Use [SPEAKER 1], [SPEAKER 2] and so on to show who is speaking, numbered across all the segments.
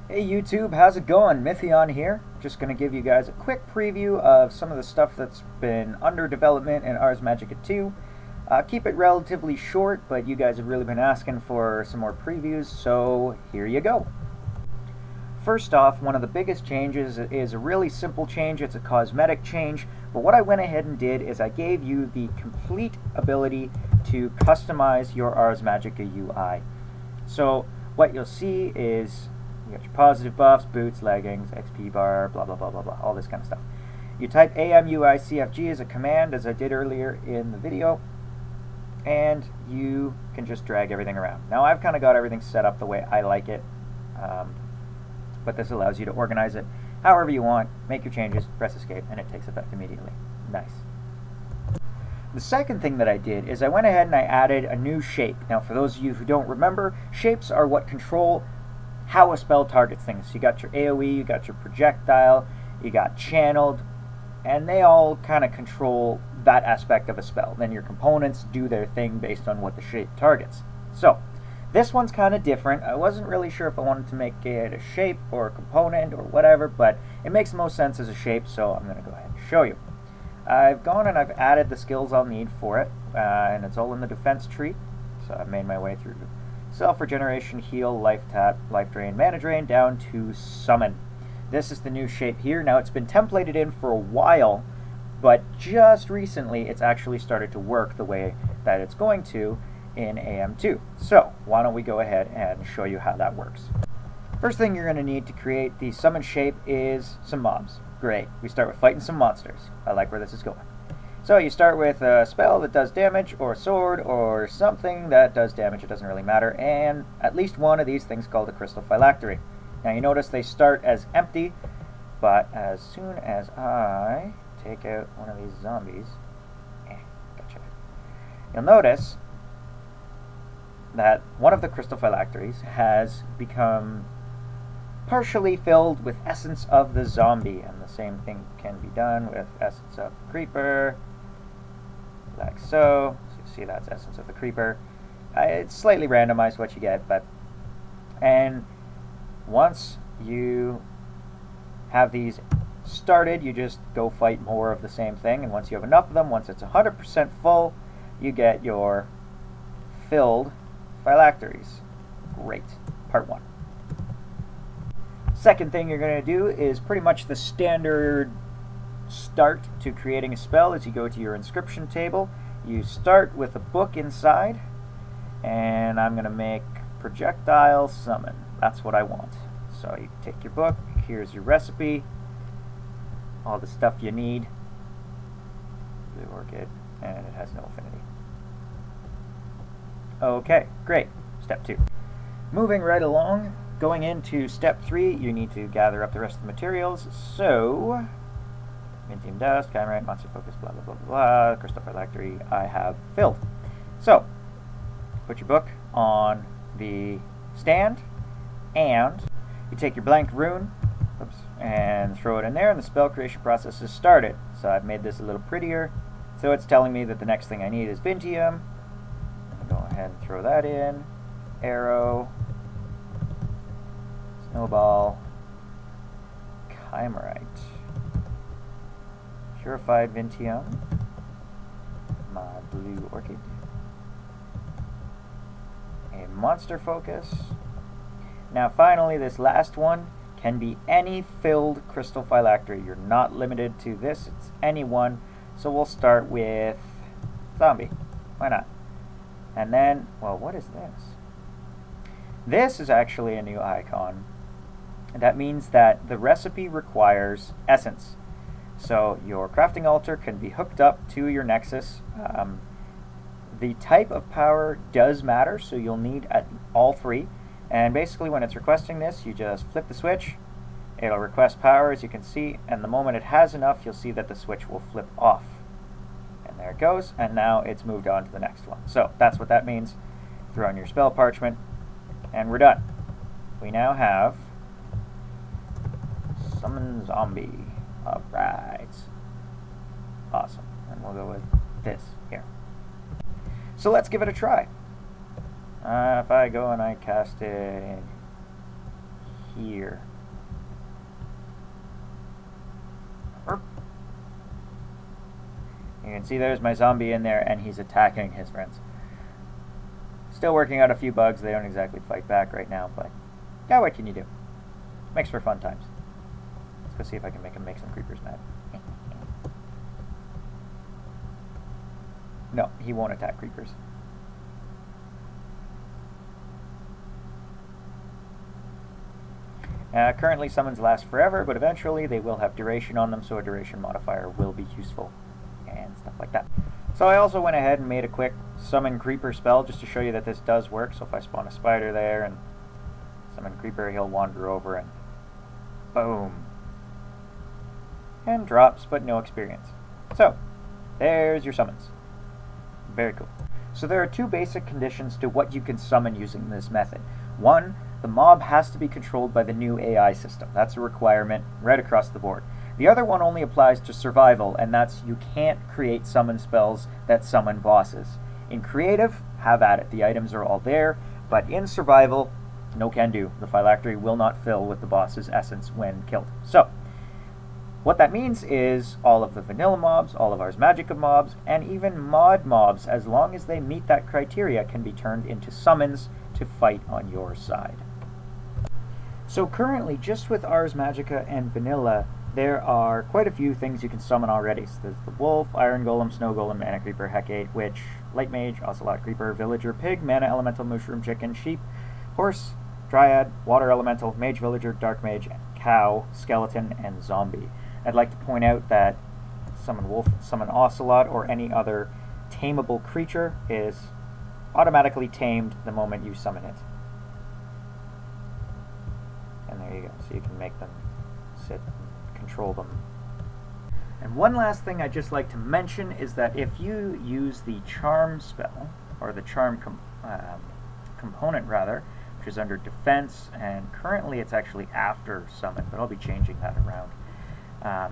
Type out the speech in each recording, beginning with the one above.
[SPEAKER 1] Hey YouTube, how's it going? Mythion here. Just going to give you guys a quick preview of some of the stuff that's been under development in Ars Magica 2. Keep it relatively short, but you guys have really been asking for some more previews, so here you go. First off, one of the biggest changes is a really simple change. It's a cosmetic change, but what I went ahead and did is I gave you the complete ability to customize your Ars Magica UI. So what you'll see is you got your positive buffs, boots, leggings, XP bar, blah, blah, blah, blah, blah, all this kind of stuff. You type AM2 CFG as a command, as I did earlier in the video, and you can just drag everything around. Now I've kind of got everything set up the way I like it, but this allows you to organize it however you want, make your changes, press escape, and it takes effect immediately. Nice. The second thing that I did is I went ahead and I added a new shape. Now for those of you who don't remember, shapes are what control how a spell targets things. You got your AoE, you got your projectile, you got channeled, and they all kind of control that aspect of a spell. Then your components do their thing based on what the shape targets. So this one's kind of different. I wasn't really sure if I wanted to make it a shape or a component or whatever, but it makes the most sense as a shape, so I'm going to go ahead and show you. I've gone and I've added the skills I'll need for it, and it's all in the defense tree. So I've made my way through self-regeneration, heal, life tap, life drain, mana drain, down to summon. This is the new shape here. Now it's been templated in for a while, but just recently it's actually started to work the way that it's going to in AM2. So why don't we go ahead and show you how that works. First thing you're going to need to create the summon shape is some mobs. Great. We start with fighting some monsters. I like where this is going. So you start with a spell that does damage, or a sword, or something that does damage, it doesn't really matter, and at least one of these things called a crystal phylactery. Now you notice they start as empty, but as soon as I take out one of these zombies, gotcha, you'll notice that one of the crystal phylacteries has become partially filled with essence of the zombie, and the same thing can be done with essence of the creeper, like so. So you see that's essence of the creeper. It's slightly randomized what you get, but and once you have these started, you just go fight more of the same thing, and once you have enough of them, once it's 100% full, you get your filled phylacteries. Great. Part 1. Second thing you're going to do is pretty much the standard start to creating a spell. As you go to your inscription table, you start with a book inside, and I'm going to make projectile summon. That's what I want. So you take your book, here's your recipe, all the stuff you need, blue orchid, and it has no affinity. Okay, great. Step 2. Moving right along, going into step 3, you need to gather up the rest of the materials. So Vintium dust, chimerite, monster focus, blah blah blah blah, crystal phylactery I have filled. So put your book on the stand, and you take your blank rune, and throw it in there, and the spell creation process is started. So I've made this a little prettier. So it's telling me that the next thing I need is Vintium. Go ahead and throw that in. Arrow, snowball, chimerite, purified Vintium, my blue orchid, a monster focus. Now finally, this last one can be any filled crystal phylactery. You're not limited to this, it's any one. So we'll start with zombie. Why not? And then, well, what is this? This is actually a new icon. That means that the recipe requires essence. So your crafting altar can be hooked up to your nexus. The type of power does matter, so you'll need all 3. And basically when it's requesting this, you just flip the switch. It'll request power, as you can see, and the moment it has enough, you'll see that the switch will flip off. And there it goes, and now it's moved on to the next one. So that's what that means. Throw in your spell parchment, and we're done. We now have summon zombie. Alright. Awesome. And we'll go with this here. So let's give it a try. If I go and I cast it here. You can see there's my zombie in there, and he's attacking his friends. Still working out a few bugs. They don't exactly fight back right now, but yeah, what can you do? Makes for fun times. Let's go see if I can make him make some creepers mad. No, he won't attack creepers. Currently, summons last forever, but eventually they will have duration on them, so a duration modifier will be useful, and stuff like that. So I also went ahead and made a quick summon creeper spell, just to show you that this does work. So if I spawn a spider there and summon creeper, he'll wander over and boom. And drops, but no experience. So, there's your summons. Very cool. So there are two basic conditions to what you can summon using this method. One, the mob has to be controlled by the new AI system. That's a requirement right across the board. The other one only applies to survival, and that's you can't create summon spells that summon bosses. In creative, have at it. The items are all there, but in survival, no can do. The phylactery will not fill with the boss's essence when killed. So, what that means is all of the vanilla mobs, all of Ars Magica mobs, and even mod mobs, as long as they meet that criteria, can be turned into summons to fight on your side. So currently, just with Ars Magica and vanilla, there are quite a few things you can summon already. So there's the Wolf, Iron Golem, Snow Golem, Mana Creeper, Hecate, Witch, Light Mage, Ocelot Creeper, Villager, Pig, Mana Elemental, Mushroom, Chicken, Sheep, Horse, Dryad, Water Elemental, Mage Villager, Dark Mage, Cow, Skeleton, and Zombie. I'd like to point out that summon Wolf, summon Ocelot, or any other tameable creature is automatically tamed the moment you summon it. And there you go. So you can make them sit and control them. And one last thing I'd just like to mention is that if you use the charm spell, or the charm component rather, which is under defense, and currently it's actually after summon, but I'll be changing that around.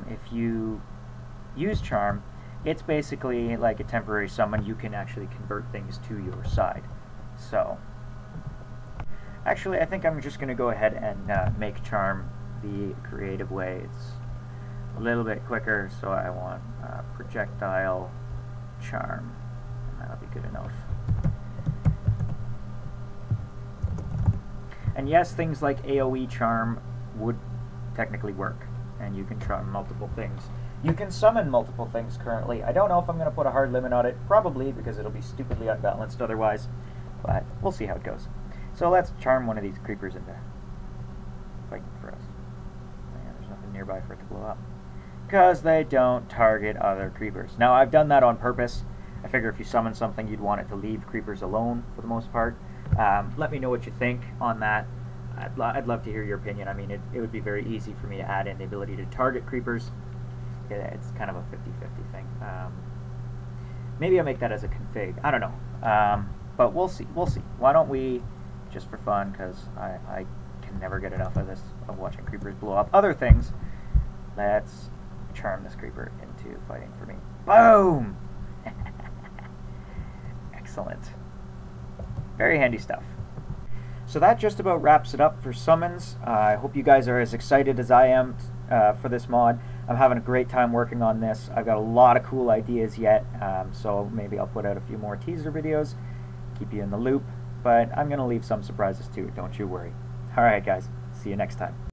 [SPEAKER 1] If you use charm, it's basically like a temporary summon. You can actually convert things to your side. So, actually, I think I'm just going to go ahead and make charm the creative way. It's a little bit quicker, so I want projectile charm, and that'll be good enough. And yes, things like AoE charm would technically work, and you can charm multiple things. You can summon multiple things currently. I don't know if I'm going to put a hard limit on it, probably, because it'll be stupidly unbalanced otherwise, but we'll see how it goes. So let's charm one of these creepers into fighting for us. Yeah, there's nothing nearby for it to blow up, because they don't target other creepers. Now, I've done that on purpose. I figure if you summon something, you'd want it to leave creepers alone for the most part. Let me know what you think on that. I'd love to hear your opinion. I mean, it would be very easy for me to add in the ability to target creepers. It's kind of a 50-50 thing. Maybe I'll make that as a config. I don't know. But we'll see. We'll see. Why don't we, just for fun, because I can never get enough of this, of watching creepers blow up other things, let's charm this creeper into fighting for me. Boom! Excellent. Very handy stuff. So that just about wraps it up for summons. I hope you guys are as excited as I am for this mod. I'm having a great time working on this. I've got a lot of cool ideas yet, so maybe I'll put out a few more teaser videos, keep you in the loop, but I'm going to leave some surprises too, don't you worry. Alright guys, see you next time.